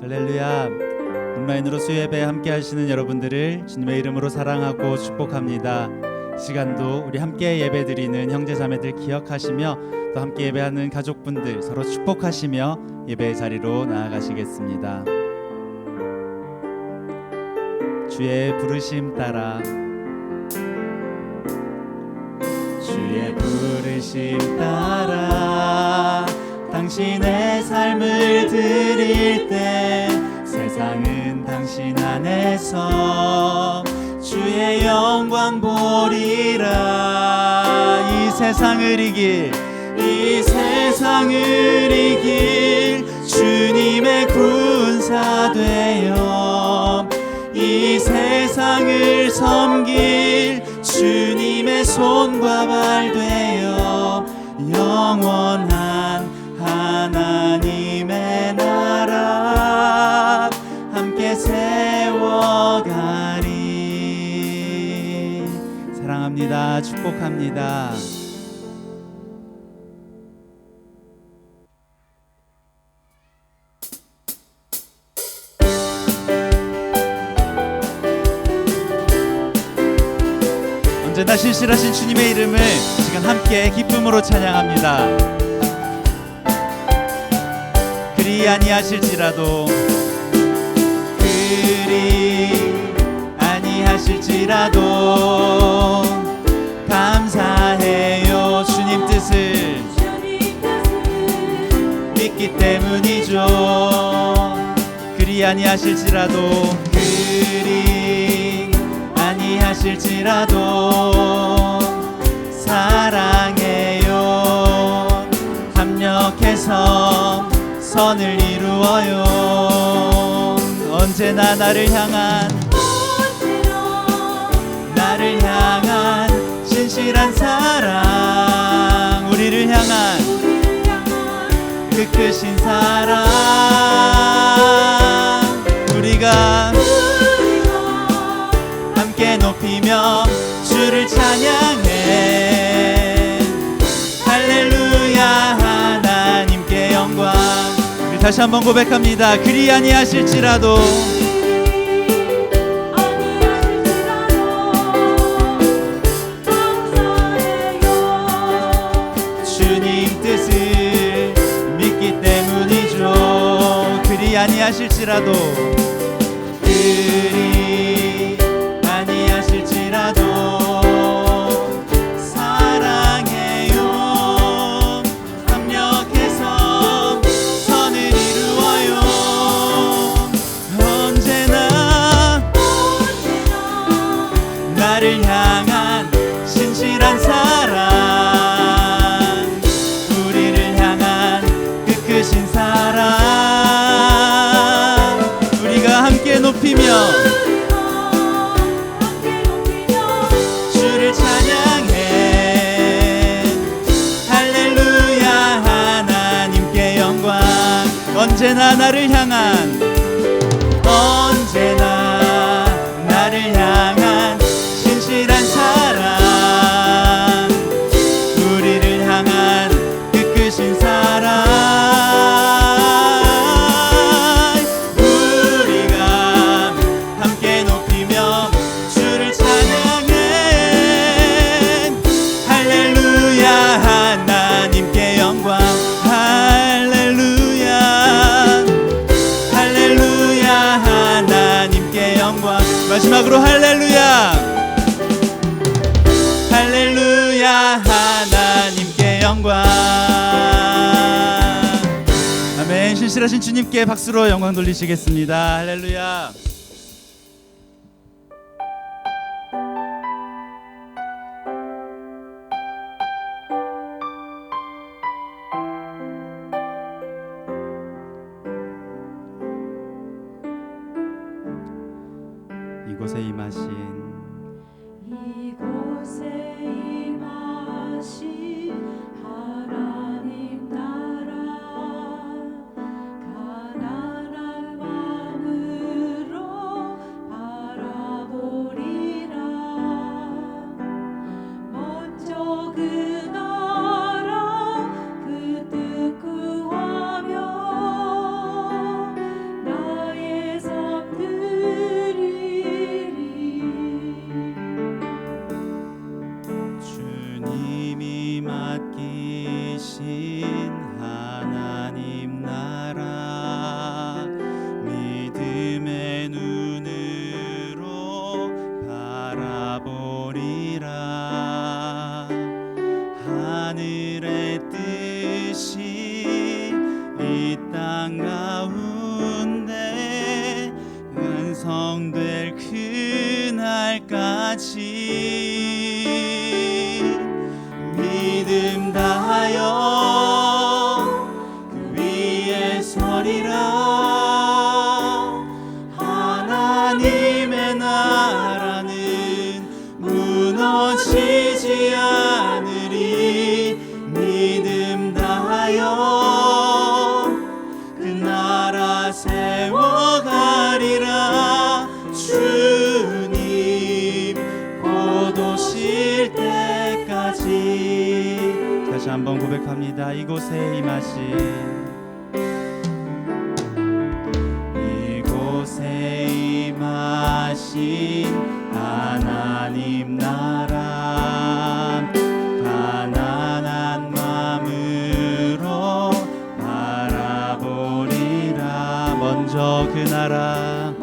할렐루야. 온라인으로 수요예배 함께 하시는 여러분들을 주님의 이름으로 사랑하고 축복합니다. 시간도 우리 함께 예배드리는 형제자매들 기억하시며 또 함께 예배하는 가족분들 서로 축복하시며 예배의 자리로 나아가시겠습니다. 주의 부르심 따라 주의 부르심 따라 당신의 삶을 드릴 때 세상은 당신 안에서 주의 영광 보리라. 이 세상을 이길 주님의 군사 되어 이 세상을 섬길 주님의 손과 발 되어 영원한 하나님의 나라 함께 세워가리. 사랑합니다. 축복합니다. 언제나 신실하신 주님의 이름을 시간 함께 기쁨으로 찬양합니다. 그리 아니하실지라도 감사해요. 주님 뜻을 믿기 때문이죠. 그리 아니하실지라도 사랑해요. 합력해서 선을 이루어요. 언제나 나를 향한 신실한 사랑, 우리를 향한 그 크신 사랑, 우리가 함께 높이며 주를 찬양해. 할렐루야. 하나님께 영광. 우리 다시 한번 고백합니다. 그리 아니하실지라도 주님 뜻을 믿기 때문이죠. 그리 아니하실지라도 사랑해요. 합력해서 선을 이루어요. 언제나 나를 향한 신실한 사랑, 우리를 향한 그 크신 사랑, 우리가 함께 높이며 주를 찬양해. 할렐루야. 하나님께 영광. 언제나 나를 향한 신실한 사랑, 우리를 향한 그 크신 사랑, 우리가 함께 높이며 주를 찬양해. 할렐루야. 하나님께 영광. 할렐루야. 하나님께 영광. 마지막으로 할렐루야. 하나님께 영광. 아멘. 신실하신 주님께 박수로 영광 돌리시겠습니다. 할렐루야. 이곳에 임하신 하나님 나라 가난한 마음으로 바라보리라. 먼저 그 나라 그 뜻 구하며 주님이 맡기신 하나님 나라 믿음의 눈으로 바라보리라. 하늘의 뜻이 이 땅 가운데 완성될 그날까지 믿음 다하여 그 위에 서리라. 하나님의 나라는 무너지지 않으리. 믿음 다하여 그 나라 세워가리라. 주님 곧 오실 때까지. 다시 한번 고백합니다. 이곳에 임하신 하나님 나라 가난한 마음으로 바라보리라. 먼저 그 나라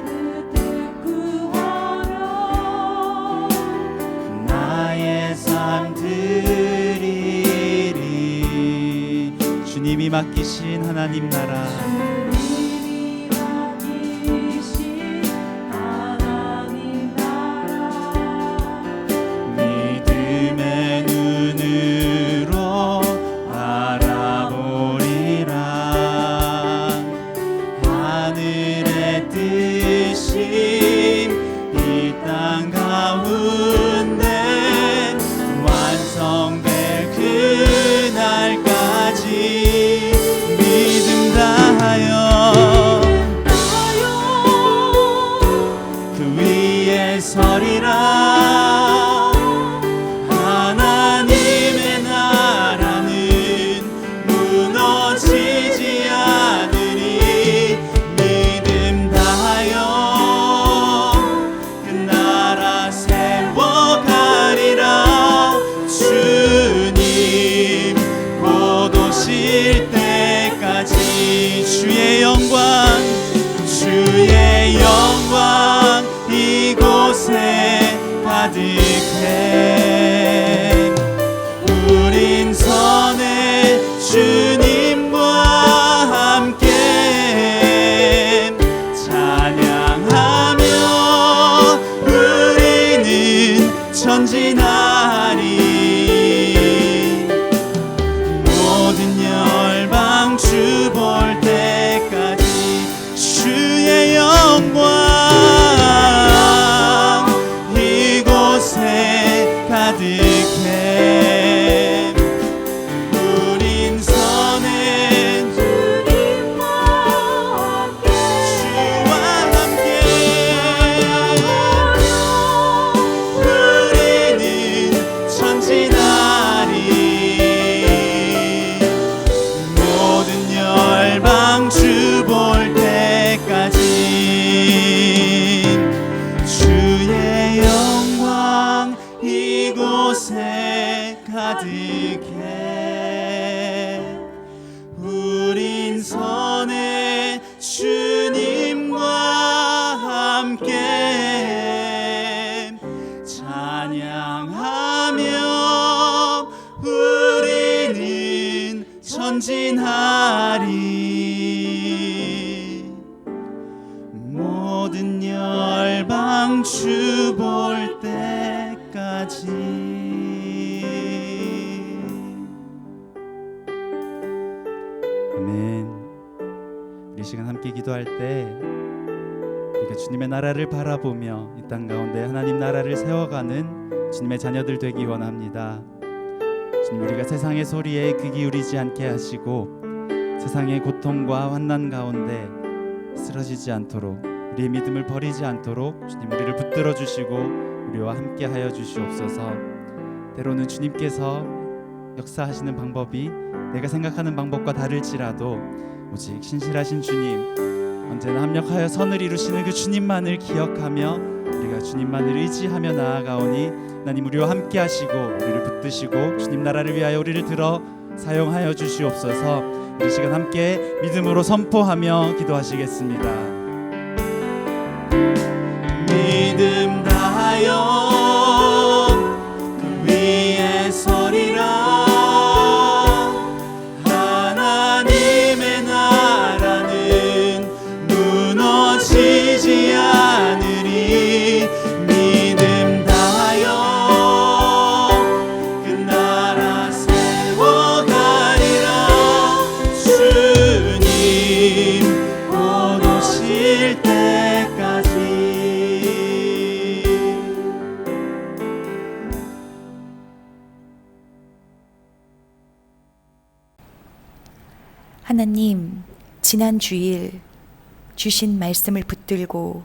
그때 구하라. 나의 삶 드리리. 주님이 맡기신 하나님 나라 주님이 맡기신 하나님 나라 믿음의 눈으로 바라보리라. 하늘의 뜻이 이 땅 가운데 완성될 그날까지 믿음 다하여 그 위에 서리라. 하나님의 나라는 무너지지 않으리. 믿음 다하여 그 나라 세워가리라. 주님 곧 오실 때까지 주의 영광 이곳에 가득해. 우린 선해 주님과 함께 찬양하며 우리는 전진하리. 모든 열방 주 볼 때까지 주의 영광 이곳에 가득해. 우린 선해 주님과 함께 주와 함께 우리는 전진하리. 모든 열방 주 볼 때까지 주의 영광 이곳에 가득해. 우린 선해 주님과 함께 찬양하며 우리는 전진하리. 모든 열방 주 볼 때까지. 아멘. 우리 시간 함께 기도할 때 우리가 주님의 나라를 바라보며 이 땅 가운데 하나님 나라를 세워가는 주님의 자녀들 되기 원합니다. 주님, 우리가 세상의 소리에 귀 기울이지 않게 하시고 세상의 고통과 환난 가운데 쓰러지지 않도록, 우리의 믿음을 버리지 않도록 주님 우리를 붙들어 주시고 우리와 함께 하여 주시옵소서. 때로는 주님께서 역사하시는 방법이 내가 생각하는 방법과 다를지라도 오직 신실하신 주님, 언제나 합력하여 선을 이루시는 그 주님만을 기억하며 우리가 주님만을 의지하며 나아가오니 하나님 우리와 함께 하시고 우리를 붙드시고 주님 나라를 위하여 우리를 들어 사용하여 주시옵소서. 이 시간 함께 믿음으로 선포하며 기도하시겠습니다. 믿음 다하여 그 위에 서리라. 하나님의 나라는 무너지지 않으리. 믿음 다하여 그 나라 세워가리라. 주님 곧 오실 때까지. 하나님, 지난 주일 주신 말씀을 붙들고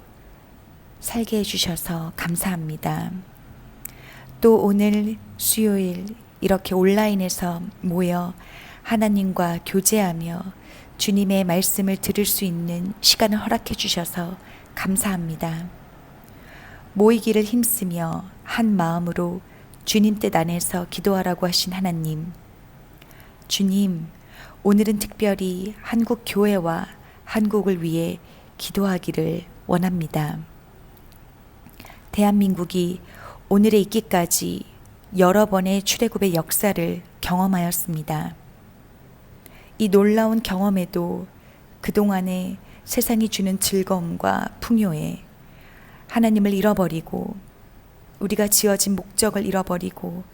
살게 해주셔서 감사합니다. 또 오늘 수요일 이렇게 온라인에서 모여 하나님과 교제하며 주님의 말씀을 들을 수 있는 시간을 허락해 주셔서 감사합니다. 모이기를 힘쓰며 한 마음으로 주님 뜻 안에서 기도하라고 하신 하나님, 주님, 오늘은 특별히 한국 교회와 한국을 위해 기도하기를 원합니다. 대한민국이 오늘에 있기까지 여러 번의 출애굽의 역사를 경험하였습니다. 이 놀라운 경험에도 그동안에 세상이 주는 즐거움과 풍요에 하나님을 잃어버리고 우리가 지어진 목적을 잃어버리고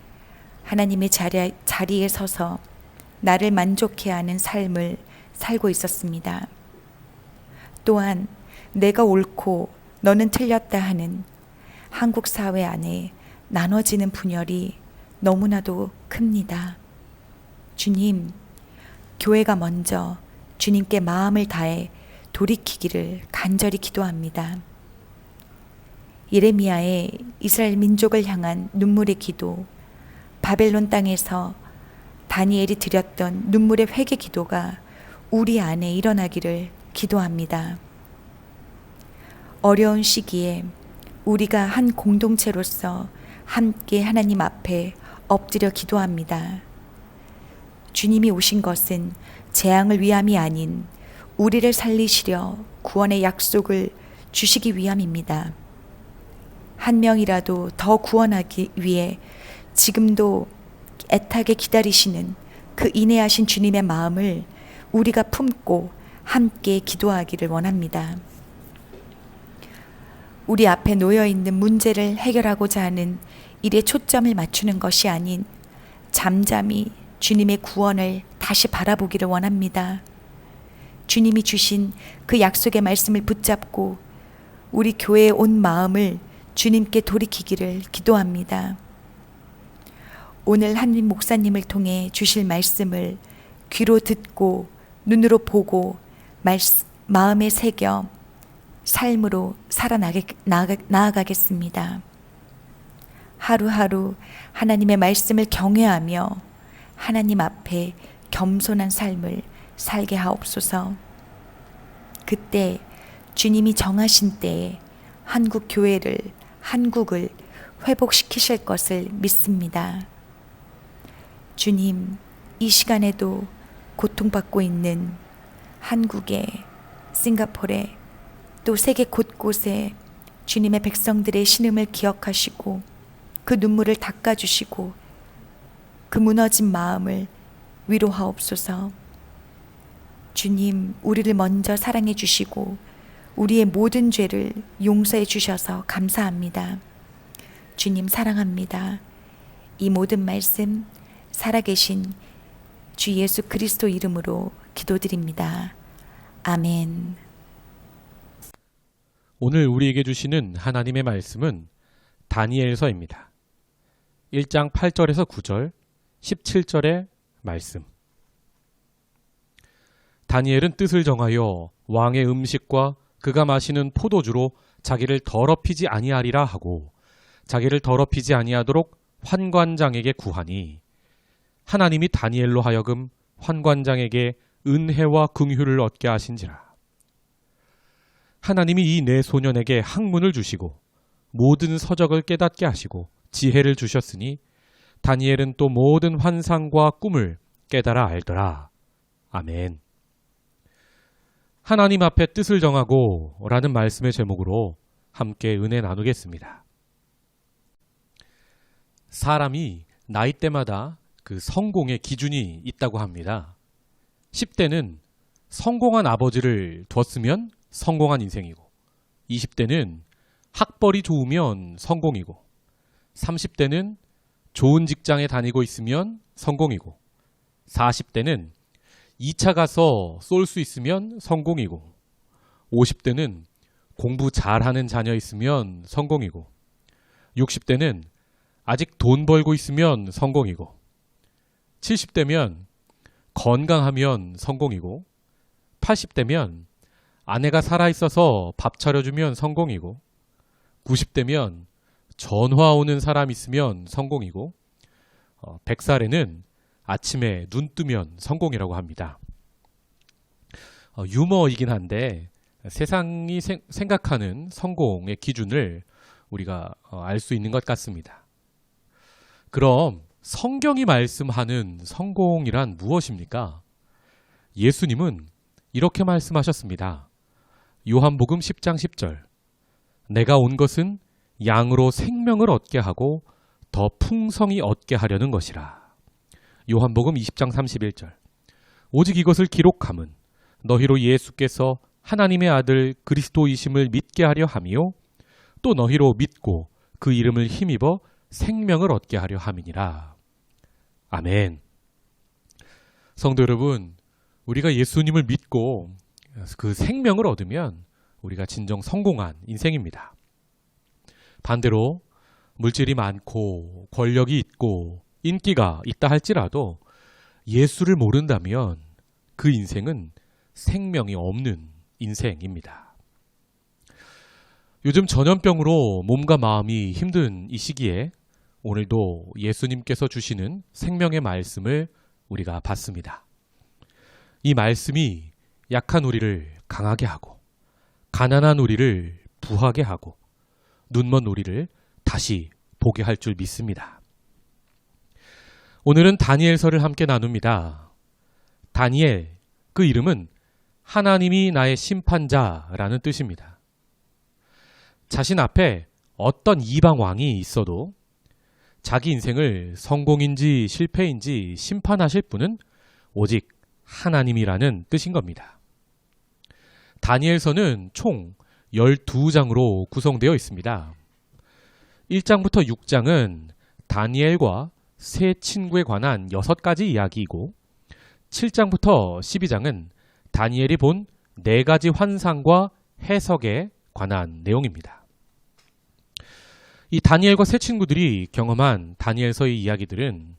하나님의 자리에 서서 나를 만족해 하는 삶을 살고 있었습니다. 또한 내가 옳고 너는 틀렸다 하는 한국 사회 안에 나눠지는 분열이 너무나도 큽니다. 주님, 교회가 먼저 주님께 마음을 다해 돌이키기를 간절히 기도합니다. 예레미야의 이스라엘 민족을 향한 눈물의 기도, 바벨론 땅에서 다니엘이 드렸던 눈물의 회개 기도가 우리 안에 일어나기를 기도합니다. 어려운 시기에 우리가 한 공동체로서 함께 하나님 앞에 엎드려 기도합니다. 주님이 오신 것은 재앙을 위함이 아닌 우리를 살리시려 구원의 약속을 주시기 위함입니다. 한 명이라도 더 구원하기 위해 지금도 애타게 기다리시는 그 인내하신 주님의 마음을 우리가 품고 함께 기도하기를 원합니다. 우리 앞에 놓여있는 문제를 해결하고자 하는 일에 초점을 맞추는 것이 아닌 잠잠히 주님의 구원을 다시 바라보기를 원합니다. 주님이 주신 그 약속의 말씀을 붙잡고 우리 교회의 온 마음을 주님께 돌이키기를 기도합니다. 오늘 한림 목사님을 통해 주실 말씀을 귀로 듣고 눈으로 보고 마음에 새겨 삶으로 나아가겠습니다. 하루하루 하나님의 말씀을 경외하며 하나님 앞에 겸손한 삶을 살게 하옵소서. 그때 주님이 정하신 때에 한국 교회를, 한국을 회복시키실 것을 믿습니다. 주님, 이 시간에도 고통받고 있는 한국에, 싱가포르에, 또 세계 곳곳에 주님의 백성들의 신음을 기억하시고 그 눈물을 닦아주시고 그 무너진 마음을 위로하옵소서. 주님, 우리를 먼저 사랑해 주시고 우리의 모든 죄를 용서해 주셔서 감사합니다. 주님 사랑합니다. 이 모든 말씀 살아계신 주 예수 그리스도 이름으로 기도드립니다. 아멘. 오늘 우리에게 주시는 하나님의 말씀은 다니엘서입니다. 1장 8절에서 9절, 17절의 말씀. 다니엘은 뜻을 정하여 왕의 음식과 그가 마시는 포도주로 자기를 더럽히지 아니하리라 하고 자기를 더럽히지 아니하도록 환관장에게 구하니 하나님이 다니엘로 하여금 환관장에게 은혜와 긍휼을 얻게 하신지라. 하나님이 이 네 소년에게 학문을 주시고 모든 서적을 깨닫게 하시고 지혜를 주셨으니 다니엘은 또 모든 환상과 꿈을 깨달아 알더라. 아멘. 하나님 앞에 뜻을 정하고 라는 말씀의 제목으로 함께 은혜 나누겠습니다. 사람이 나이대마다 그 성공의 기준이 있다고 합니다. 10대는 성공한 아버지를 뒀으면 성공한 인생이고, 20대는 학벌이 좋으면 성공이고, 30대는 좋은 직장에 다니고 있으면 성공이고, 40대는 2차 가서 쏠 수 있으면 성공이고, 50대는 공부 잘하는 자녀 있으면 성공이고, 60대는 아직 돈 벌고 있으면 성공이고, 70대면 건강하면 성공이고, 80대면 아내가 살아있어서 밥 차려주면 성공이고, 90대면 전화 오는 사람 있으면 성공이고, 100살에는 아침에 눈 뜨면 성공이라고 합니다. 유머이긴 한데 세상이 생각하는 성공의 기준을 우리가 알 수 있는 것 같습니다. 그럼 성경이 말씀하는 성공이란 무엇입니까? 예수님은 이렇게 말씀하셨습니다. 요한복음 10장 10절. 내가 온 것은 양으로 생명을 얻게 하고 더 풍성히 얻게 하려는 것이라. 요한복음 20장 31절. 오직 이것을 기록함은 너희로 예수께서 하나님의 아들 그리스도이심을 믿게 하려 함이요 또 너희로 믿고 그 이름을 힘입어 생명을 얻게 하려 함이니라. 아멘. 성도 여러분, 우리가 예수님을 믿고 그 생명을 얻으면 우리가 진정 성공한 인생입니다. 반대로 물질이 많고 권력이 있고 인기가 있다 할지라도 예수를 모른다면 그 인생은 생명이 없는 인생입니다. 요즘 전염병으로 몸과 마음이 힘든 이 시기에 오늘도 예수님께서 주시는 생명의 말씀을 우리가 받습니다. 이 말씀이 약한 우리를 강하게 하고 가난한 우리를 부하게 하고 눈먼 우리를 다시 보게 할 줄 믿습니다. 오늘은 다니엘서를 함께 나눕니다. 다니엘, 그 이름은 하나님이 나의 심판자라는 뜻입니다. 자신 앞에 어떤 이방 왕이 있어도 자기 인생을 성공인지 실패인지 심판하실 분은 오직 하나님이라는 뜻인 겁니다. 다니엘서는 총 12장으로 구성되어 있습니다. 1장부터 6장은 다니엘과 세 친구에 관한 6가지 이야기이고 7장부터 12장은 다니엘이 본 4가지 환상과 해석에 관한 내용입니다. 이 다니엘과 세 친구들이 경험한 다니엘서의 이야기들은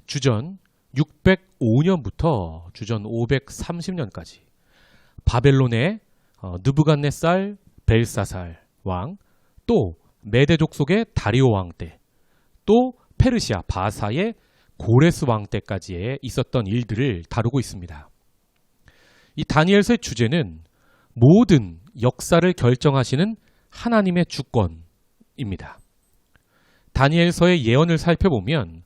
주전 605년부터 주전 530년까지 바벨론의 느부갓네살 벨사살 왕, 또 메대족 속의 다리오 왕 때, 또 페르시아 바사의 고레스 왕 때까지에 있었던 일들을 다루고 있습니다. 이 다니엘서의 주제는 모든 역사를 결정하시는 하나님의 주권입니다. 다니엘서의 예언을 살펴보면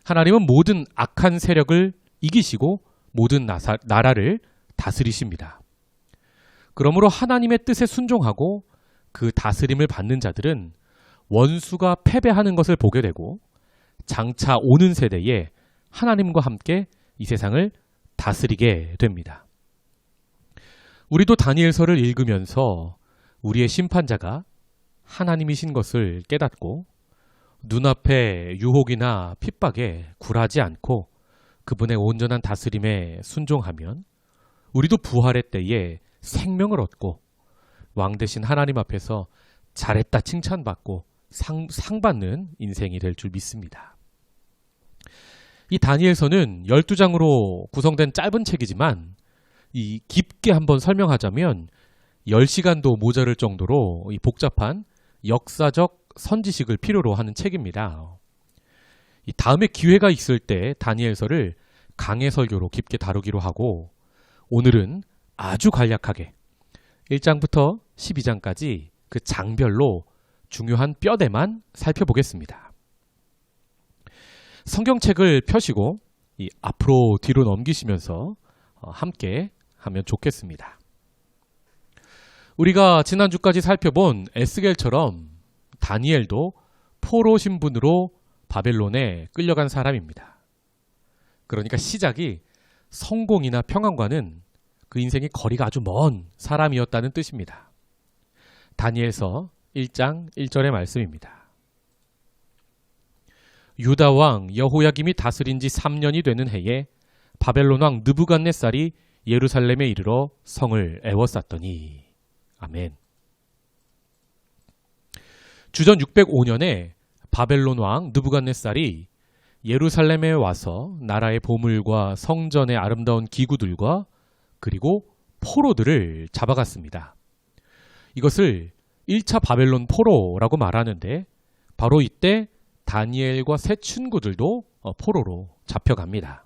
하나님은 모든 악한 세력을 이기시고 모든 나라를 다스리십니다. 그러므로 하나님의 뜻에 순종하고 그 다스림을 받는 자들은 원수가 패배하는 것을 보게 되고 장차 오는 세대에 하나님과 함께 이 세상을 다스리게 됩니다. 우리도 다니엘서를 읽으면서 우리의 심판자가 하나님이신 것을 깨닫고 눈앞의 유혹이나 핍박에 굴하지 않고 그분의 온전한 다스림에 순종하면 우리도 부활의 때에 생명을 얻고 왕 되신 하나님 앞에서 잘했다 칭찬받고 상 받는 인생이 될 줄 믿습니다. 이 다니엘서는 12장으로 구성된 짧은 책이지만 이 깊게 한번 설명하자면 10시간도 모자랄 정도로 이 복잡한 역사적 선지식을 필요로 하는 책입니다. 이 다음에 기회가 있을 때 다니엘서를 강해 설교로 깊게 다루기로 하고 오늘은 아주 간략하게 1장부터 12장까지 그 장별로 중요한 뼈대만 살펴보겠습니다. 성경책을 펴시고 이 앞으로 뒤로 넘기시면서 함께 하면 좋겠습니다. 우리가 지난주까지 살펴본 에스겔처럼 다니엘도 포로 신분으로 바벨론에 끌려간 사람입니다. 그러니까 시작이 성공이나 평안과는 그 인생의 거리가 아주 먼 사람이었다는 뜻입니다. 다니엘서 1장 1절의 말씀입니다. 유다 왕 여호야김이 다스린 지 3년이 되는 해에 바벨론 왕 느부갓네살이 예루살렘에 이르러 성을 에워쌌더니. 아멘. 주전 605년에 바벨론 왕 느부갓네살이 예루살렘에 와서 나라의 보물과 성전의 아름다운 기구들과 그리고 포로들을 잡아갔습니다. 이것을 1차 바벨론 포로라고 말하는데 바로 이때 다니엘과 세 친구들도 포로로 잡혀갑니다.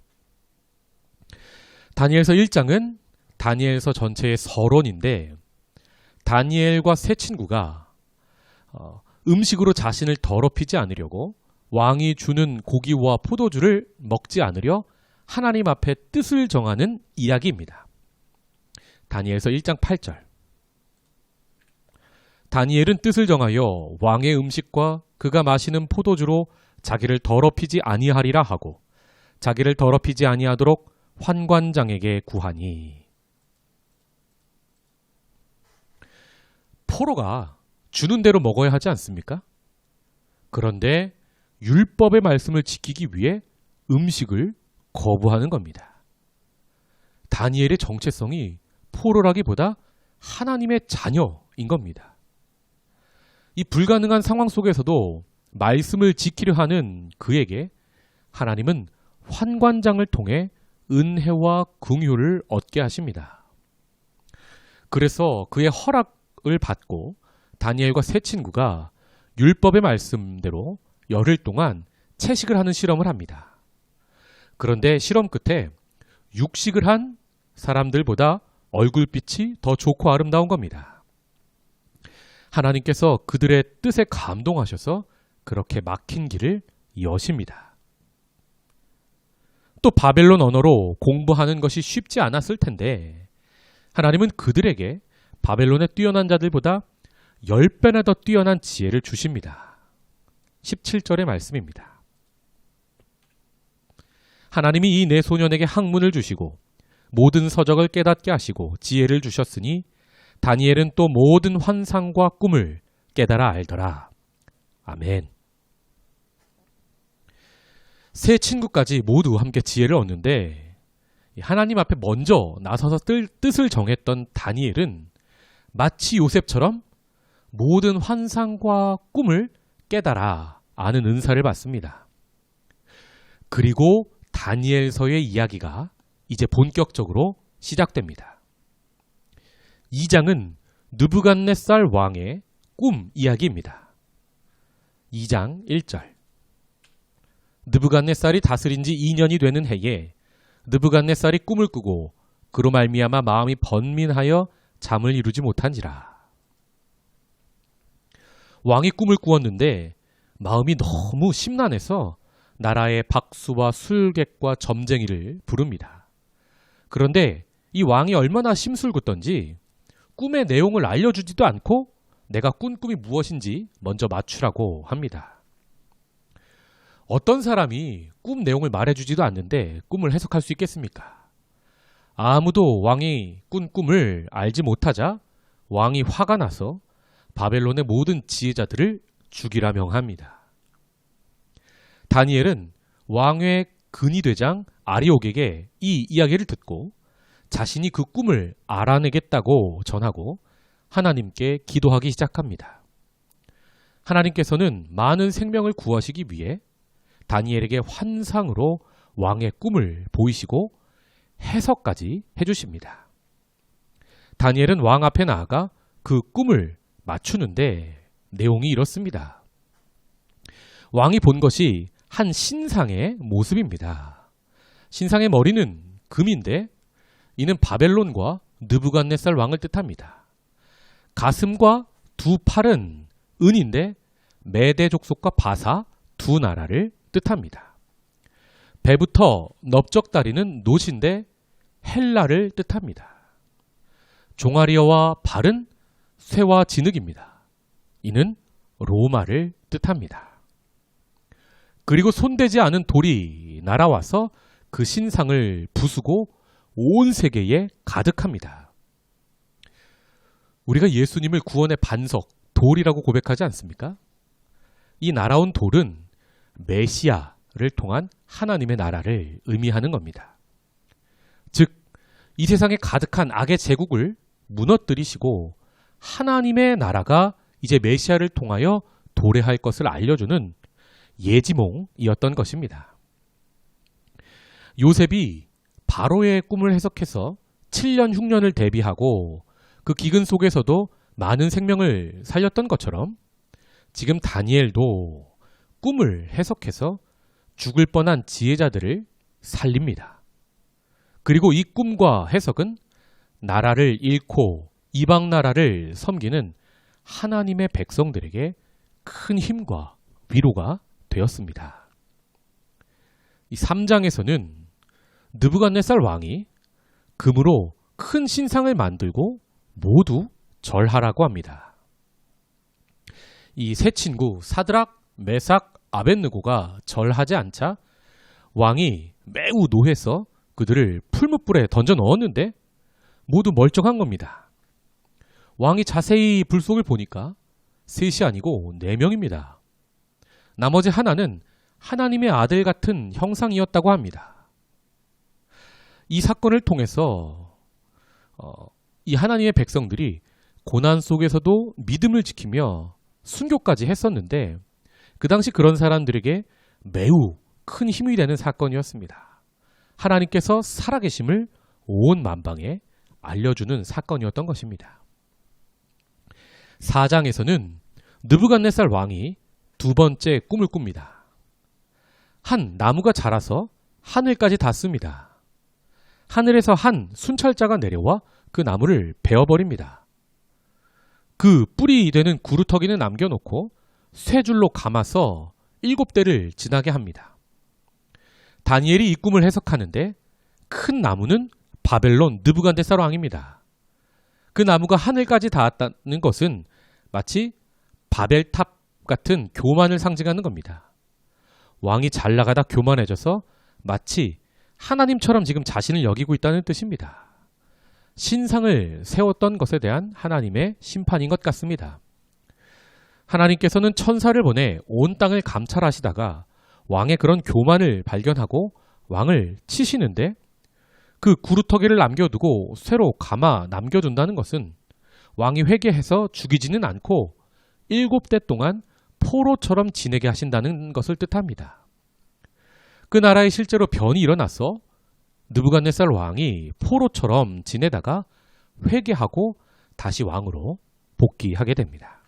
다니엘서 1장은 다니엘서 전체의 서론인데 다니엘과 세 친구가 음식으로 자신을 더럽히지 않으려고 왕이 주는 고기와 포도주를 먹지 않으려 하나님 앞에 뜻을 정하는 이야기입니다. 다니엘서 1장 8절. 다니엘은 뜻을 정하여 왕의 음식과 그가 마시는 포도주로 자기를 더럽히지 아니하리라 하고 자기를 더럽히지 아니하도록 환관장에게 구하니. 포로가 주는 대로 먹어야 하지 않습니까? 그런데 율법의 말씀을 지키기 위해 음식을 거부하는 겁니다. 다니엘의 정체성이 포로라기보다 하나님의 자녀인 겁니다. 이 불가능한 상황 속에서도 말씀을 지키려 하는 그에게 하나님은 환관장을 통해 은혜와 긍휼을 얻게 하십니다. 그래서 그의 허락을 받고 다니엘과 세 친구가 율법의 말씀대로 열흘 동안 채식을 하는 실험을 합니다. 그런데 실험 끝에 육식을 한 사람들보다 얼굴빛이 더 좋고 아름다운 겁니다. 하나님께서 그들의 뜻에 감동하셔서 그렇게 막힌 길을 여십니다. 또 바벨론 언어로 공부하는 것이 쉽지 않았을 텐데 하나님은 그들에게 바벨론의 뛰어난 자들보다 10배나 더 뛰어난 지혜를 주십니다. 17절의 말씀입니다. 하나님이 이 네 소년에게 학문을 주시고 모든 서적을 깨닫게 하시고 지혜를 주셨으니 다니엘은 또 모든 환상과 꿈을 깨달아 알더라. 아멘. 세 친구까지 모두 함께 지혜를 얻는데 하나님 앞에 먼저 나서서 뜻을 정했던 다니엘은 마치 요셉처럼 모든 환상과 꿈을 깨달아 아는 은사를 받습니다. 그리고 다니엘서의 이야기가 이제 본격적으로 시작됩니다. 2장은 느부갓네살 왕의 꿈 이야기입니다. 2장 1절. 느부갓네살이 다스린 지 2년이 되는 해에 느부갓네살이 꿈을 꾸고 그로 말미암아 마음이 번민하여 잠을 이루지 못한지라. 왕이 꿈을 꾸었는데 마음이 너무 심란해서 나라의 박수와 술객과 점쟁이를 부릅니다. 그런데 이 왕이 얼마나 심술궂던지 꿈의 내용을 알려주지도 않고 내가 꾼 꿈이 무엇인지 먼저 맞추라고 합니다. 어떤 사람이 꿈 내용을 말해주지도 않는데 꿈을 해석할 수 있겠습니까? 아무도 왕이 꾼 꿈을 알지 못하자 왕이 화가 나서 바벨론의 모든 지혜자들을 죽이라 명합니다. 다니엘은 왕의 근위대장 아리옥에게 이 이야기를 듣고 자신이 그 꿈을 알아내겠다고 전하고 하나님께 기도하기 시작합니다. 하나님께서는 많은 생명을 구하시기 위해 다니엘에게 환상으로 왕의 꿈을 보이시고 해석까지 해주십니다. 다니엘은 왕 앞에 나아가 그 꿈을 맞추는데 내용이 이렇습니다. 왕이 본 것이 한 신상의 모습입니다. 신상의 머리는 금인데 이는 바벨론과 느부갓네살 왕을 뜻합니다. 가슴과 두 팔은 은인데 메대 족속과 바사 두 나라를 뜻합니다. 배부터 넓적다리는 노신데 헬라를 뜻합니다. 종아리와 발은 쇠와 진흙입니다. 이는 로마를 뜻합니다. 그리고 손대지 않은 돌이 날아와서 그 신상을 부수고 온 세계에 가득합니다. 우리가 예수님을 구원의 반석, 돌이라고 고백하지 않습니까? 이 날아온 돌은 메시아를 통한 하나님의 나라를 의미하는 겁니다. 즉, 이 세상에 가득한 악의 제국을 무너뜨리시고 하나님의 나라가 이제 메시아를 통하여 도래할 것을 알려주는 예지몽이었던 것입니다. 요셉이 바로의 꿈을 해석해서 7년 흉년을 대비하고 그 기근 속에서도 많은 생명을 살렸던 것처럼 지금 다니엘도 꿈을 해석해서 죽을 뻔한 지혜자들을 살립니다. 그리고 이 꿈과 해석은 나라를 잃고 이방 나라를 섬기는 하나님의 백성들에게 큰 힘과 위로가 되었습니다. 이 3장에서는 느부갓네살 왕이 금으로 큰 신상을 만들고 모두 절하라고 합니다. 이 세 친구 사드락, 메삭, 아벳느고가 절하지 않자 왕이 매우 노해서 그들을 풀무불에 던져 넣었는데 모두 멀쩡한 겁니다. 왕이 자세히 불 속을 보니까 셋이 아니고 4명입니다. 나머지 하나는 하나님의 아들 같은 형상이었다고 합니다. 이 사건을 통해서 이 하나님의 백성들이 고난 속에서도 믿음을 지키며 순교까지 했었는데 그 당시 그런 사람들에게 매우 큰 힘이 되는 사건이었습니다. 하나님께서 살아계심을 온 만방에 알려주는 사건이었던 것입니다. 4장에서는 느부갓네살 왕이 두 번째 꿈을 꿉니다. 한 나무가 자라서 하늘까지 닿습니다. 하늘에서 한 순찰자가 내려와 그 나무를 베어버립니다. 그 뿌리 되는 구루터기는 남겨놓고 쇠 줄로 감아서 7대를 지나게 합니다. 다니엘이 이 꿈을 해석하는데 큰 나무는 바벨론 느부갓네살 왕입니다. 그 나무가 하늘까지 닿았다는 것은 마치 바벨탑 같은 교만을 상징하는 겁니다. 왕이 잘 나가다 교만해져서 마치 하나님처럼 지금 자신을 여기고 있다는 뜻입니다. 신상을 세웠던 것에 대한 하나님의 심판인 것 같습니다. 하나님께서는 천사를 보내 온 땅을 감찰하시다가 왕의 그런 교만을 발견하고 왕을 치시는데 그 구루터기를 남겨두고 쇠로 감아 남겨둔다는 것은 왕이 회개해서 죽이지는 않고 7대 동안 포로처럼 지내게 하신다는 것을 뜻합니다. 그 나라에 실제로 변이 일어나서 느부갓네살 왕이 포로처럼 지내다가 회개하고 다시 왕으로 복귀하게 됩니다.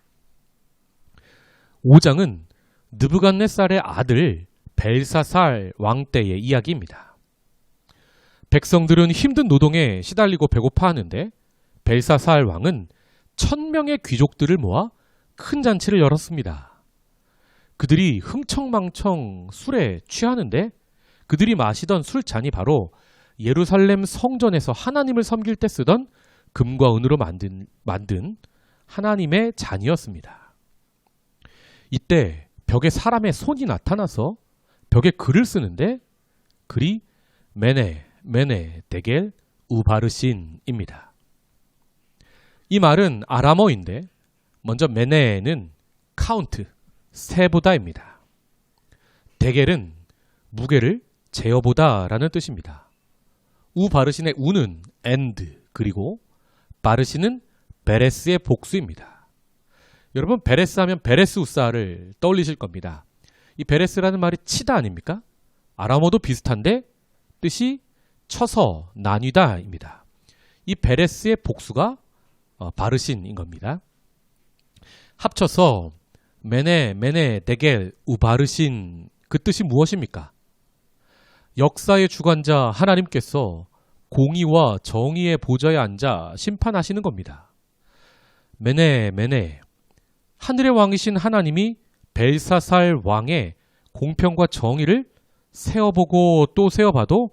5장은 느부갓네살의 아들 벨사살 왕 때의 이야기입니다. 백성들은 힘든 노동에 시달리고 배고파하는데 벨사살 왕은 1000명의 귀족들을 모아 큰 잔치를 열었습니다. 그들이 흥청망청 술에 취하는데 그들이 마시던 술잔이 바로 예루살렘 성전에서 하나님을 섬길 때 쓰던 금과 은으로 만든 하나님의 잔이었습니다. 이때 벽에 사람의 손이 나타나서 벽에 글을 쓰는데 글이 메네 데겔 우바르신입니다. 이 말은 아람어인데 먼저 메네는 카운트, 세보다입니다. 데겔은 무게를 재어보다라는 뜻입니다. 우바르신의 우는 and 그리고 바르신은 베레스의 복수입니다. 여러분 베레스 하면 베레스 우사를 떠올리실 겁니다. 이 베레스라는 말이 치다 아닙니까? 아람어도 비슷한데 뜻이 쳐서 나뉘다입니다. 이 베레스의 복수가 바르신인 겁니다. 합쳐서 메네 데겔 우바르신 그 뜻이 무엇입니까? 역사의 주관자 하나님께서 공의와 정의의 보좌에 앉아 심판하시는 겁니다. 메네 하늘의 왕이신 하나님이 벨사살 왕의 공평과 정의를 세어보고 또 세어봐도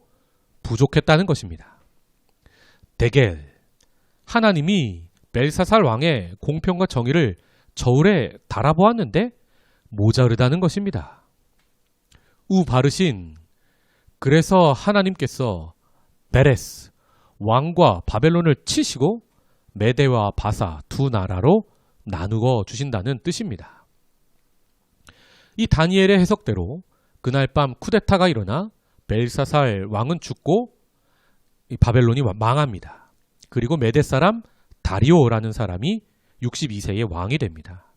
부족했다는 것입니다. 데겔, 하나님이 벨사살 왕의 공평과 정의를 저울에 달아보았는데 모자르다는 것입니다. 우바르신, 그래서 하나님께서 베레스, 왕과 바벨론을 치시고 메대와 바사 두 나라로 나누어 주신다는 뜻입니다. 이 다니엘의 해석대로 그날 밤 쿠데타가 일어나 벨사살 왕은 죽고 이 바벨론이 망합니다. 그리고 메대 사람 다리오라는 사람이 62세의 왕이 됩니다.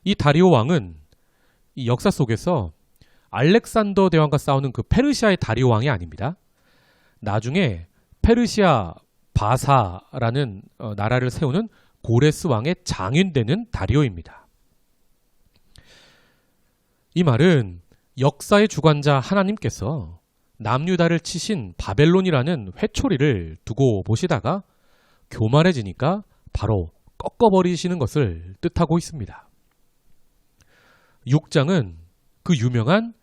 이 다리오 왕은 이 역사 속에서 알렉산더 대왕과 싸우는 그 페르시아의 다리오 왕이 아닙니다. 나중에 페르시아 바사라는 나라를 세우는 고레스 왕의 장인되는 다리오입니다. 이 말은 역사의 주관자 하나님께서 남유다를 치신 바벨론이라는 회초리를 두고 보시다가 교만해지니까 바로 꺾어버리시는 것을 뜻하고 있습니다. 6장은 그 유명한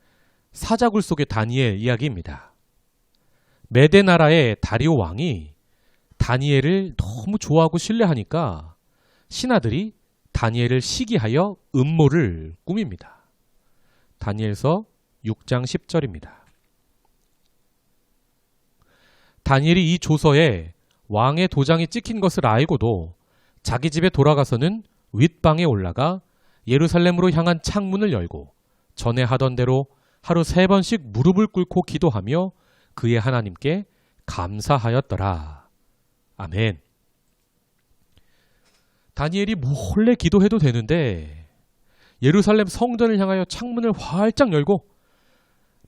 사자굴 속의 다니엘 이야기입니다. 메대 나라의 다리오 왕이 다니엘을 너무 좋아하고 신뢰하니까 신하들이 다니엘을 시기하여 음모를 꾸밉니다. 다니엘서 6장 10절입니다. 다니엘이 이 조서에 왕의 도장이 찍힌 것을 알고도 자기 집에 돌아가서는 윗방에 올라가 예루살렘으로 향한 창문을 열고 전에 하던 대로 하루 3번씩 무릎을 꿇고 기도하며 그의 하나님께 감사하였더라. 아멘. 다니엘이 몰래 기도해도 되는데 예루살렘 성전을 향하여 창문을 활짝 열고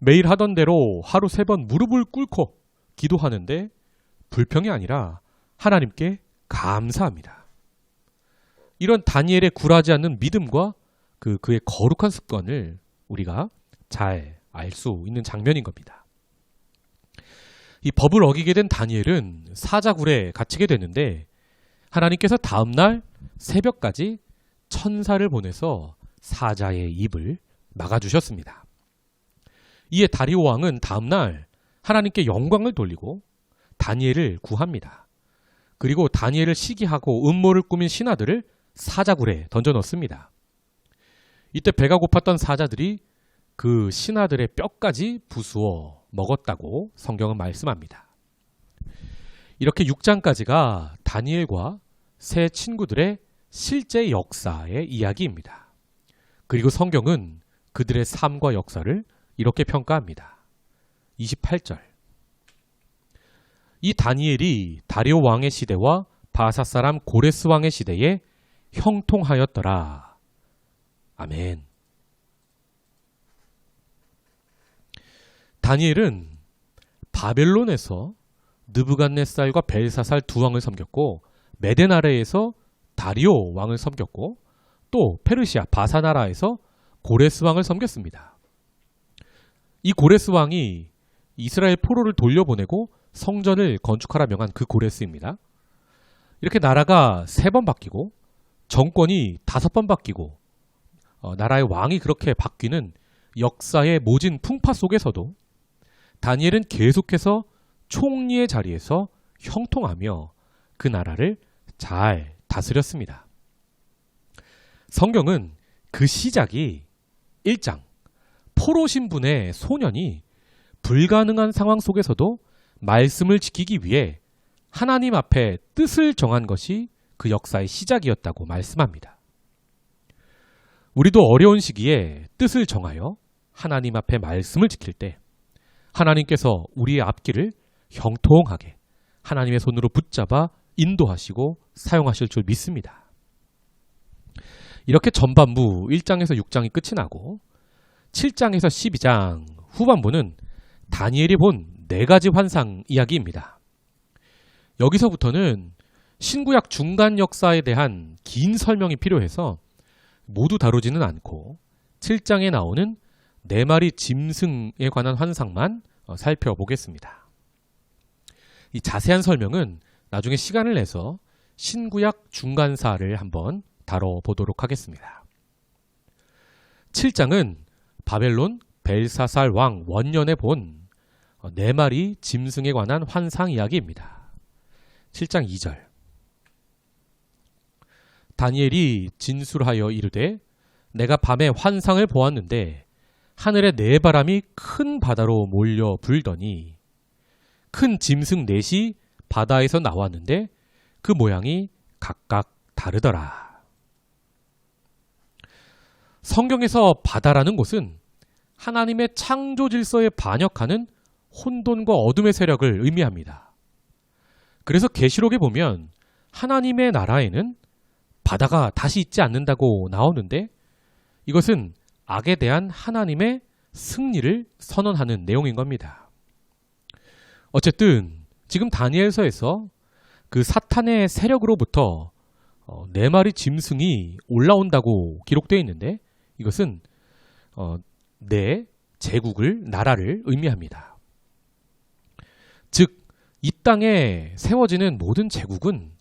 매일 하던 대로 하루 3번 무릎을 꿇고 기도하는데 불평이 아니라 하나님께 감사합니다. 이런 다니엘의 굴하지 않는 믿음과 그의 거룩한 습관을 우리가 잘 알 수 있는 장면인 겁니다. 이 법을 어기게 된 다니엘은 사자굴에 갇히게 되는데 하나님께서 다음날 새벽까지 천사를 보내서 사자의 입을 막아주셨습니다. 이에 다리오 왕은 다음날 하나님께 영광을 돌리고 다니엘을 구합니다. 그리고 다니엘을 시기하고 음모를 꾸민 신하들을 사자굴에 던져 넣습니다. 이때 배가 고팠던 사자들이 그 신하들의 뼈까지 부수어 먹었다고 성경은 말씀합니다. 이렇게 6장까지가 다니엘과 세 친구들의 실제 역사의 이야기입니다. 그리고 성경은 그들의 삶과 역사를 이렇게 평가합니다. 28절. 이 다니엘이 다리오 왕의 시대와 바사 사람 고레스 왕의 시대에 형통하였더라. 아멘. 다니엘은 바벨론에서 느부갓네살과 벨사살 두 왕을 섬겼고 메대 나라에서 다리오 왕을 섬겼고 또 페르시아 바사 나라에서 고레스 왕을 섬겼습니다. 이 고레스 왕이 이스라엘 포로를 돌려보내고 성전을 건축하라 명한 그 고레스입니다. 이렇게 나라가 3번 바뀌고 정권이 5번 바뀌고 나라의 왕이 그렇게 바뀌는 역사의 모진 풍파 속에서도 다니엘은 계속해서 총리의 자리에서 형통하며 그 나라를 잘 다스렸습니다. 성경은 그 시작이 1장 포로 신분의 소년이 불가능한 상황 속에서도 말씀을 지키기 위해 하나님 앞에 뜻을 정한 것이 그 역사의 시작이었다고 말씀합니다. 우리도 어려운 시기에 뜻을 정하여 하나님 앞에 말씀을 지킬 때 하나님께서 우리의 앞길을 형통하게 하나님의 손으로 붙잡아 인도하시고 사용하실 줄 믿습니다. 이렇게 전반부 1장에서 6장이 끝이 나고 7장에서 12장 후반부는 다니엘이 본 4가지 환상 이야기입니다. 여기서부터는 신구약 중간 역사에 대한 긴 설명이 필요해서 모두 다루지는 않고 7장에 나오는 4마리 짐승에 관한 환상만 살펴보겠습니다. 이 자세한 설명은 나중에 시간을 내서 신구약 중간사를 한번 다뤄보도록 하겠습니다. 7장은 바벨론 벨사살 왕 원년에 본 4마리 짐승에 관한 환상 이야기입니다. 7장 2절. 다니엘이 진술하여 이르되 내가 밤에 환상을 보았는데 하늘에 4바람이 큰 바다로 몰려 불더니 큰 짐승 넷이 바다에서 나왔는데 그 모양이 각각 다르더라. 성경에서 바다라는 곳은 하나님의 창조 질서에 반역하는 혼돈과 어둠의 세력을 의미합니다. 그래서 계시록에 보면 하나님의 나라에는 바다가 다시 있지 않는다고 나오는데 이것은 악에 대한 하나님의 승리를 선언하는 내용인 겁니다. 어쨌든 지금 다니엘서에서 그 사탄의 세력으로부터 4마리 짐승이 올라온다고 기록되어 있는데 이것은 4 제국을 나라를 의미합니다. 즉 이 땅에 세워지는 모든 제국은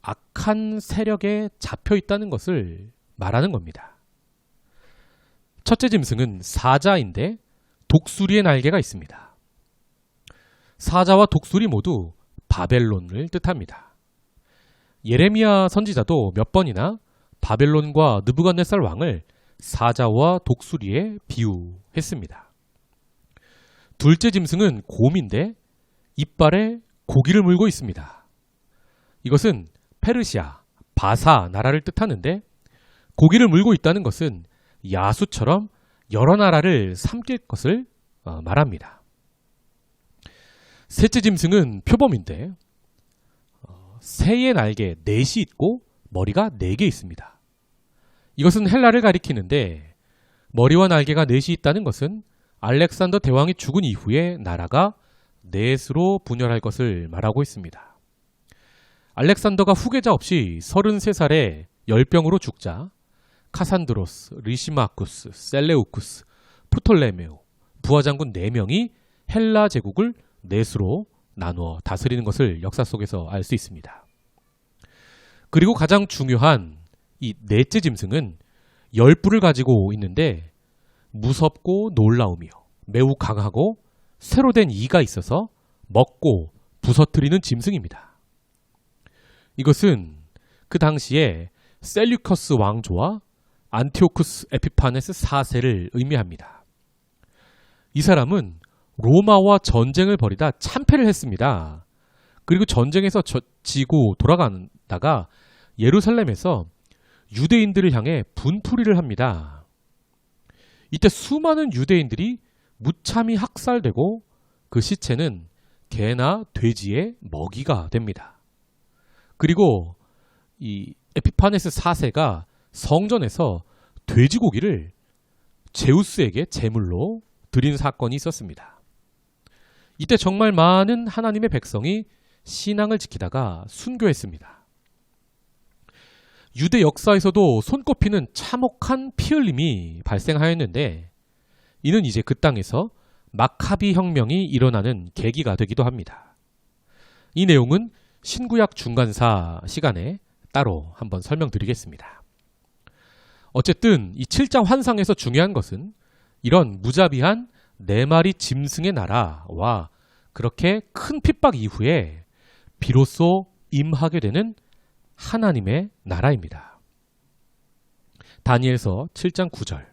악한 세력에 잡혀 있다는 것을 말하는 겁니다. 첫째 짐승은 사자인데 독수리의 날개가 있습니다. 사자와 독수리 모두 바벨론을 뜻합니다. 예레미야 선지자도 몇 번이나 바벨론과 느부갓네살 왕을 사자와 독수리에 비유했습니다. 둘째 짐승은 곰인데 이빨에 고기를 물고 있습니다. 이것은 페르시아, 바사 나라를 뜻하는데 고기를 물고 있다는 것은 야수처럼 여러 나라를 삼킬 것을 말합니다. 셋째 짐승은 표범인데 새의 날개 4이 있고 머리가 4개 있습니다. 이것은 헬라를 가리키는데 머리와 날개가 4이 있다는 것은 알렉산더 대왕이 죽은 이후에 나라가 넷으로 분열할 것을 말하고 있습니다. 알렉산더가 후계자 없이 33살에 열병으로 죽자 카산드로스, 리시마쿠스, 셀레우쿠스, 프톨레메오, 부하장군 4명이 헬라 제국을 넷으로 나누어 다스리는 것을 역사 속에서 알 수 있습니다. 그리고 가장 중요한 이 넷째 짐승은 열뿔을 가지고 있는데 무섭고 놀라우며 매우 강하고 쇠로 된 이가 있어서 먹고 부서뜨리는 짐승입니다. 이것은 그 당시에 셀류커스 왕조와 안티오쿠스 에피파네스 4세를 의미합니다. 이 사람은 로마와 전쟁을 벌이다 참패를 했습니다. 그리고 전쟁에서 지고 돌아간다가 예루살렘에서 유대인들을 향해 분풀이를 합니다. 이때 수많은 유대인들이 무참히 학살되고 그 시체는 개나 돼지의 먹이가 됩니다. 그리고 이 에피파네스 4세가 성전에서 돼지고기를 제우스에게 제물로 드린 사건이 있었습니다. 이때 정말 많은 하나님의 백성이 신앙을 지키다가 순교했습니다. 유대 역사에서도 손꼽히는 참혹한 피 흘림이 발생하였는데 이는 이제 그 땅에서 마카비 혁명이 일어나는 계기가 되기도 합니다. 이 내용은 신구약 중간사 시간에 따로 한번 설명드리겠습니다. 어쨌든 이 7장 환상에서 중요한 것은 이런 무자비한 4마리 짐승의 나라와 그렇게 큰 핍박 이후에 비로소 임하게 되는 하나님의 나라입니다. 다니엘서 7장 9절.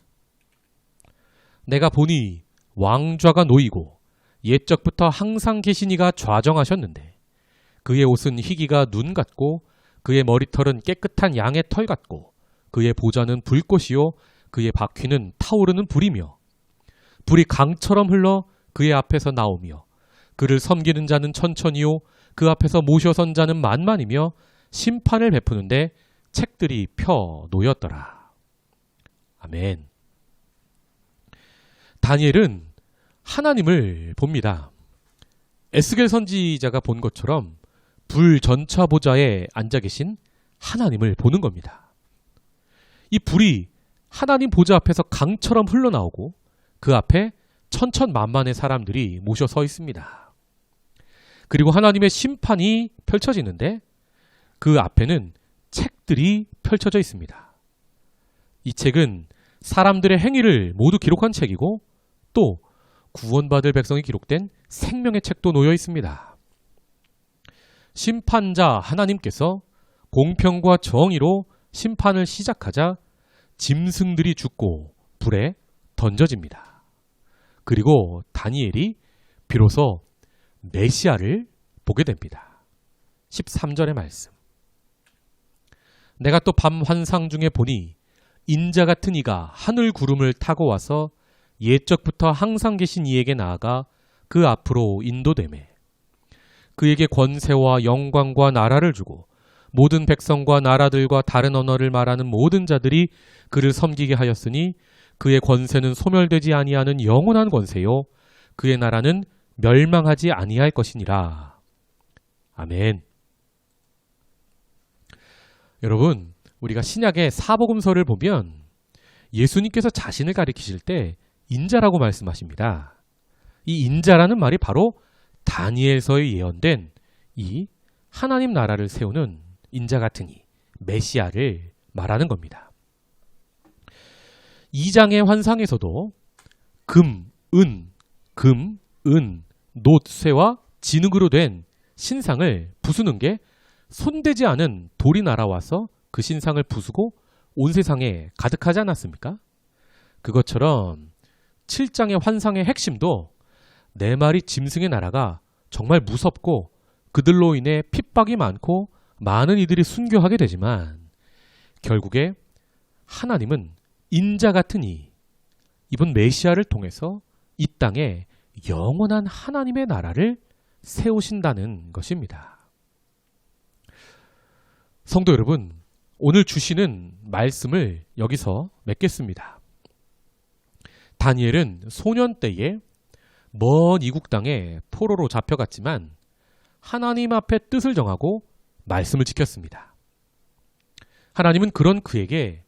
내가 보니 왕좌가 놓이고 옛적부터 항상 계신 이가 좌정하셨는데 그의 옷은 희기가 눈 같고 그의 머리털은 깨끗한 양의 털 같고 그의 보좌는 불꽃이요 그의 바퀴는 타오르는 불이며 불이 강처럼 흘러 그의 앞에서 나오며 그를 섬기는 자는 천천히요 그 앞에서 모셔선 자는 만만이며 심판을 베푸는데 책들이 펴 놓였더라. 아멘. 다니엘은 하나님을 봅니다. 에스겔 선지자가 본 것처럼 불 전차 보좌에 앉아 계신 하나님을 보는 겁니다. 이 불이 하나님 보좌 앞에서 강처럼 흘러나오고 그 앞에 천천만만의 사람들이 모셔 서 있습니다. 그리고 하나님의 심판이 펼쳐지는데 그 앞에는 책들이 펼쳐져 있습니다. 이 책은 사람들의 행위를 모두 기록한 책이고 또 구원받을 백성이 기록된 생명의 책도 놓여 있습니다. 심판자 하나님께서 공평과 정의로 심판을 시작하자 짐승들이 죽고 불에 던져집니다. 그리고 다니엘이 비로소 메시아를 보게 됩니다. 13절의 말씀. 내가 또 밤 환상 중에 보니 인자 같은 이가 하늘 구름을 타고 와서 옛적부터 항상 계신 이에게 나아가 그 앞으로 인도되매 그에게 권세와 영광과 나라를 주고 모든 백성과 나라들과 다른 언어를 말하는 모든 자들이 그를 섬기게 하였으니 그의 권세는 소멸되지 아니하는 영원한 권세요 그의 나라는 멸망하지 아니할 것이니라. 아멘. 여러분, 우리가 신약의 사복음서를 보면 예수님께서 자신을 가리키실 때 인자라고 말씀하십니다. 이 인자라는 말이 바로 다니엘서에 예언된 이 하나님 나라를 세우는 인자 같은 이 메시아를 말하는 겁니다. 2장의 환상에서도 금, 은, 놋쇠와 진흙으로 된 신상을 부수는 게 손대지 않은 돌이 날아와서 그 신상을 부수고 온 세상에 가득하지 않았습니까? 그것처럼 7장의 환상의 핵심도 네 마리 짐승의 나라가 정말 무섭고 그들로 인해 핍박이 많고 많은 이들이 순교하게 되지만 결국에 하나님은 인자 같은 이번 메시아를 통해서 이 땅에 영원한 하나님의 나라를 세우신다는 것입니다. 성도 여러분, 오늘 주시는 말씀을 여기서 맺겠습니다. 다니엘은 소년 때에 먼 이국 땅에 포로로 잡혀갔지만 하나님 앞에 뜻을 정하고 말씀을 지켰습니다. 하나님은 그런 그에게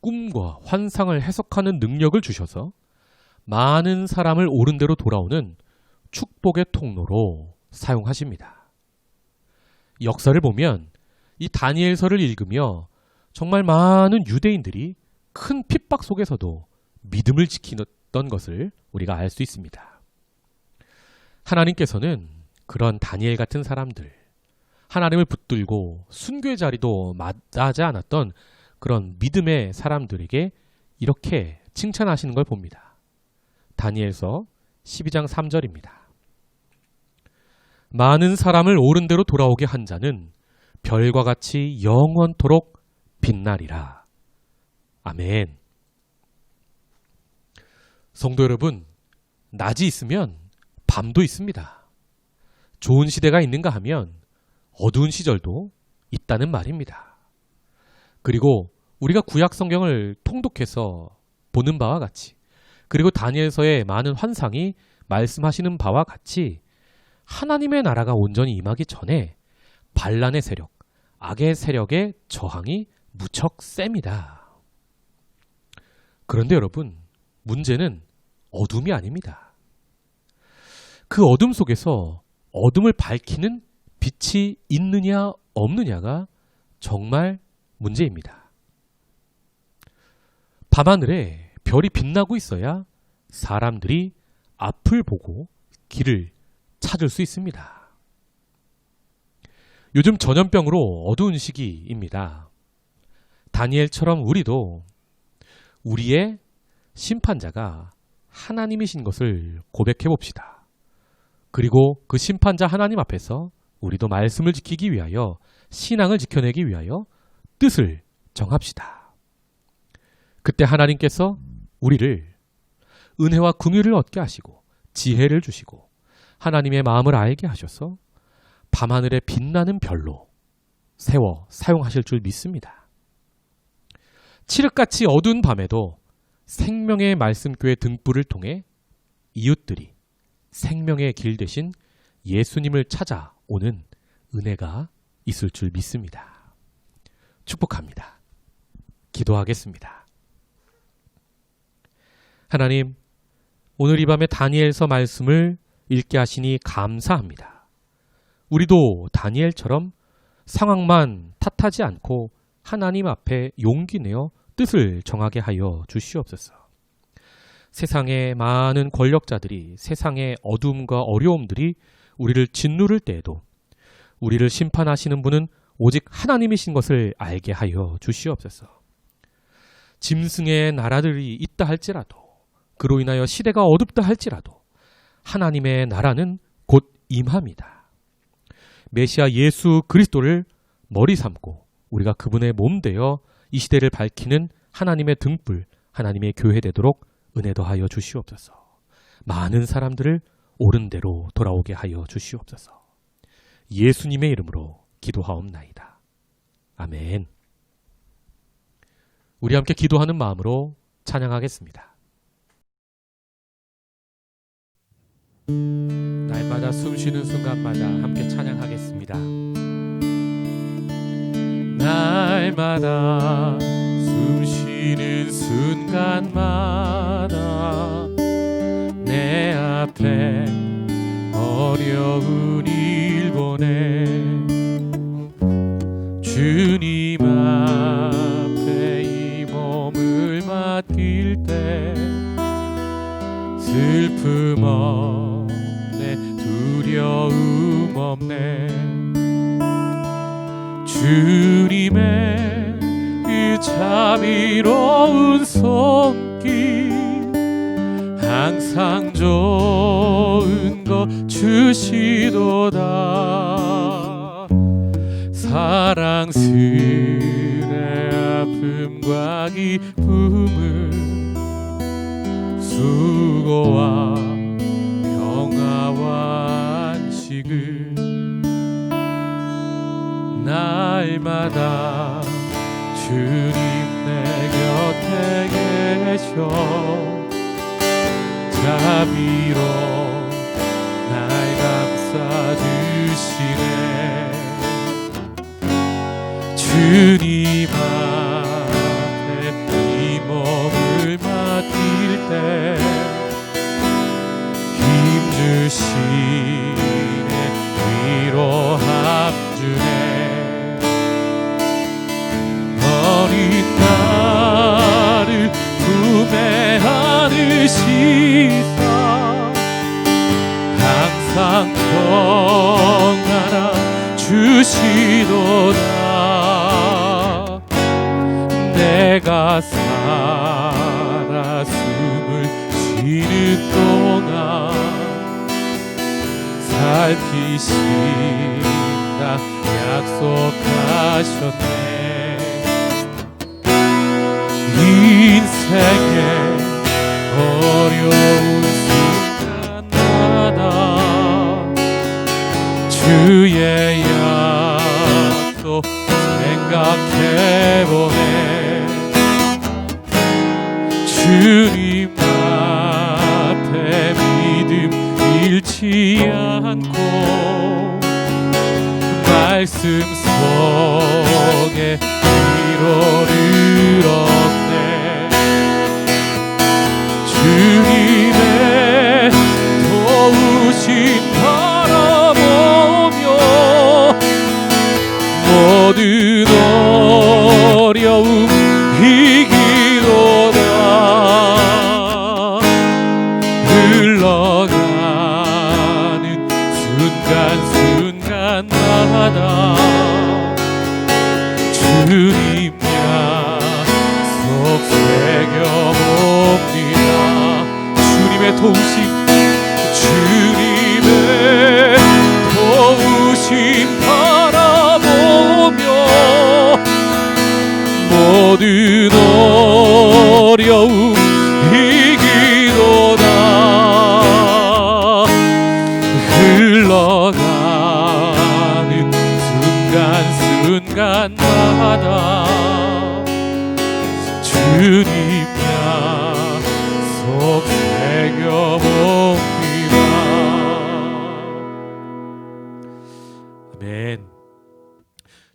꿈과 환상을 해석하는 능력을 주셔서 많은 사람을 옳은 대로 돌아오는 축복의 통로로 사용하십니다. 역사를 보면 이 다니엘서를 읽으며 정말 많은 유대인들이 큰 핍박 속에서도 믿음을 지키던 것을 우리가 알 수 있습니다. 하나님께서는 그런 다니엘 같은 사람들, 하나님을 붙들고 순교의 자리도 마다하지 않았던 그런 믿음의 사람들에게 이렇게 칭찬하시는 걸 봅니다. 다니엘서 12장 3절입니다. 많은 사람을 옳은 대로 돌아오게 한 자는 별과 같이 영원토록 빛나리라. 아멘. 성도 여러분, 낮이 있으면 밤도 있습니다. 좋은 시대가 있는가 하면 어두운 시절도 있다는 말입니다. 그리고 우리가 구약 성경을 통독해서 보는 바와 같이, 그리고 다니엘서의 많은 환상이 말씀하시는 바와 같이 하나님의 나라가 온전히 임하기 전에 반란의 세력, 악의 세력의 저항이 무척 셉니다. 그런데 여러분, 문제는 어둠이 아닙니다. 그 어둠 속에서 어둠을 밝히는 빛이 있느냐 없느냐가 정말 문제입니다. 밤하늘에 별이 빛나고 있어야 사람들이 앞을 보고 길을 찾을 수 있습니다. 요즘 전염병으로 어두운 시기입니다. 다니엘처럼 우리도 우리의 심판자가 하나님이신 것을 고백해 봅시다. 그리고 그 심판자 하나님 앞에서 우리도 말씀을 지키기 위하여, 신앙을 지켜내기 위하여 뜻을 정합시다. 그때 하나님께서 우리를 은혜와 긍휼을 얻게 하시고 지혜를 주시고 하나님의 마음을 알게 하셔서 밤하늘에 빛나는 별로 세워 사용하실 줄 믿습니다. 칠흑같이 어두운 밤에도 생명의 말씀교회 등불을 통해 이웃들이 생명의 길 대신 예수님을 찾아오는 은혜가 있을 줄 믿습니다. 축복합니다. 기도하겠습니다. 하나님, 오늘 이 밤에 다니엘서 말씀을 읽게 하시니 감사합니다. 우리도 다니엘처럼 상황만 탓하지 않고 하나님 앞에 용기 내어 뜻을 정하게 하여 주시옵소서. 세상의 많은 권력자들이, 세상의 어둠과 어려움들이 우리를 짓누를 때에도 우리를 심판하시는 분은 오직 하나님이신 것을 알게 하여 주시옵소서. 짐승의 나라들이 있다 할지라도, 그로 인하여 시대가 어둡다 할지라도 하나님의 나라는 곧 임합니다. 메시아 예수 그리스도를 머리 삼고 우리가 그분의 몸 되어 이 시대를 밝히는 하나님의 등불, 하나님의 교회 되도록 은혜 더하여 주시옵소서. 많은 사람들을 옳은 대로 돌아오게 하여 주시옵소서. 예수님의 이름으로 기도하옵나이다. 아멘. 우리 함께 기도하는 마음으로 찬양하겠습니다. 날마다 숨쉬는 순간마다 함께 찬양하겠습니다. 날마다 숨쉬는 순간마다 내 앞에 어려운 일 보내 주님 앞에 이 몸을 맡길 때 슬픔 없네, 두려움 없네. 주님의 그 자비로운 손길 항상 좋은 것 주시도다. 사랑스레 아픔과 기쁨을 수고와 평화와 안식을 날마다 주님 내 곁에 계셔 자비로 날 감싸주시네. 주님 앞에 이 몸을 맡길 때 힘주시네, 위로함 주네. 어린 나를 품에 안으시사 항상 평안함 주시도다. 내가 살아 숨을 쉬는 동안 살피신다 약속하셨네. 인생의 어려운 순간마다 주의 약속 생각해보네. 주님 앞에 믿음 잃지 않고 말씀 속에 위로를 얻네. 주님의 도우심 바라보며 모든 어려움 이기도다. 흘러가는 순간순간마다 주님 약속 새겨봅니다. 주님의 도우심, 주님의 도우심 바라보며 모든 어려움 이기도다. 흘러가는 순간순간마다 주님 약속 새겨봅니다. 아멘.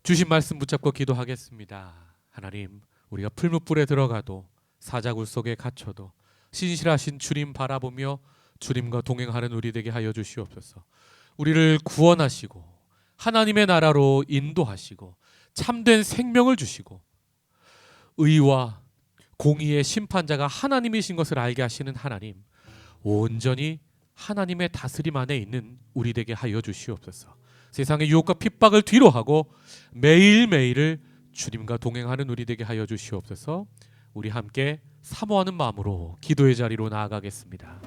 주신 말씀 붙잡고 기도하겠습니다. 하나님, 우리가 풀무불에 들어가도 사자굴 속에 갇혀도 신실하신 주님 바라보며 주님과 동행하는 우리 되게 하여 주시옵소서. 우리를 구원하시고 하나님의 나라로 인도하시고 참된 생명을 주시고 의와 공의의 심판자가 하나님이신 것을 알게 하시는 하나님, 온전히 하나님의 다스림 안에 있는 우리 되게 하여 주시옵소서. 세상의 유혹과 핍박을 뒤로하고 매일매일을 주님과 동행하는 우리 되게 하여 주시옵소서. 우리 함께 사모하는 마음으로 기도의 자리로 나아가겠습니다.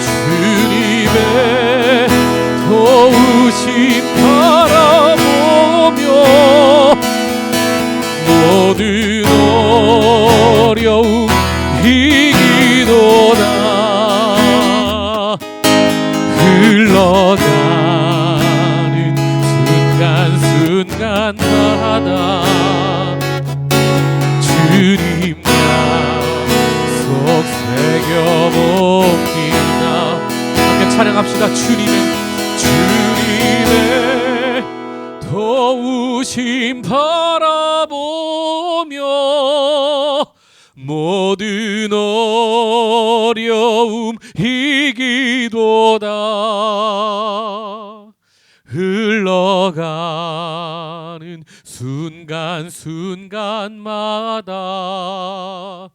주님의 도우심 바라보며 모든 어려움 이기도다. 흘러가는 순간순간마다 주님 약속 새겨봅니다. 함께 찬양합시다. 주님의 도우심 바라보며 모든 어려움 이기도다. 흘러가는 순간순간마다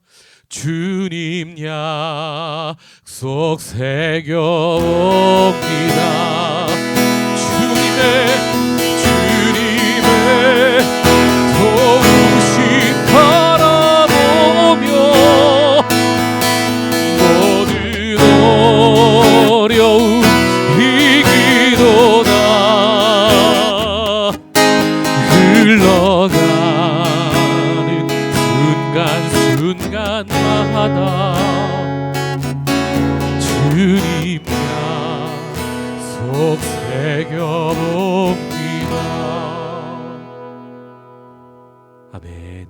주님 약속 새겨옵니다. 주님의 도우심 바라보며 모든 어려움 이기도다. 흘러가는 순간순간마다 주님 약속 새겨봅니다. 아멘.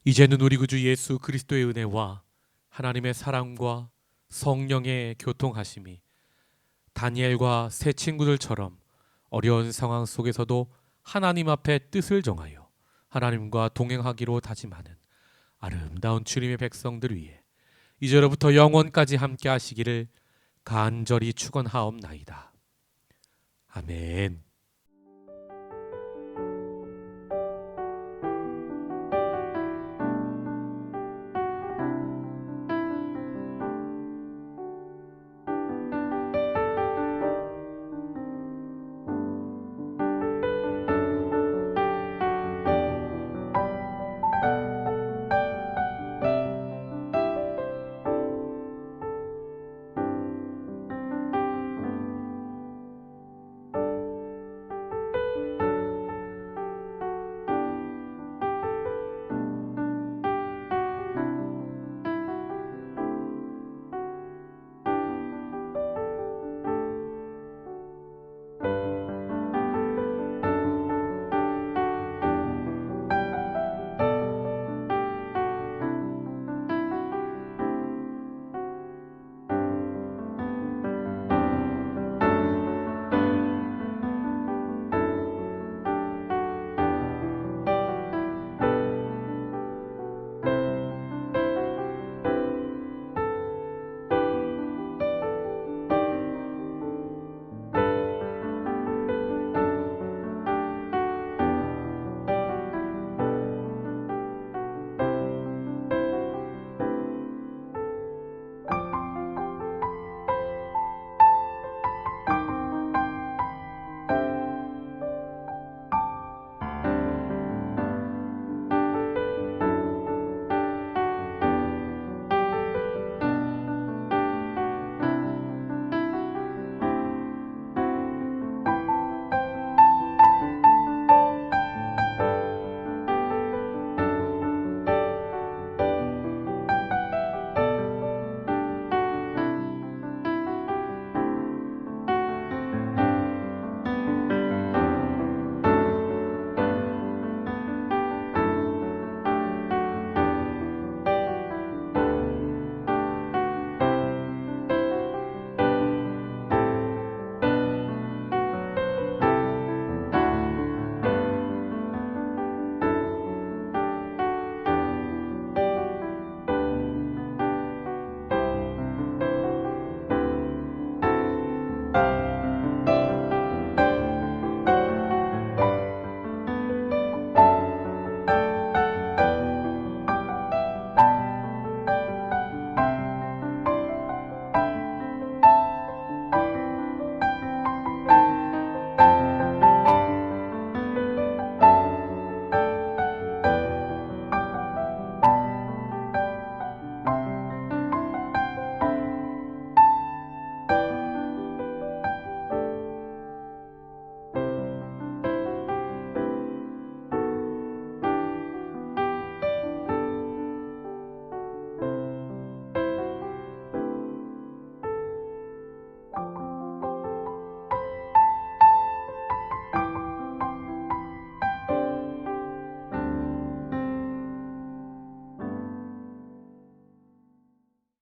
이제는 우리 구주 예수 그리스도의 은혜와 하나님의 사랑과 성령의 교통하심이 다니엘과 세 친구들처럼 어려운 상황 속에서도 하나님 앞에 뜻을 정하여 하나님과 동행하기로 다짐하는 아름다운 주님의 백성들 위해 이제로부터 영원까지 함께 하시기를 간절히 축원하옵나이다. 아멘.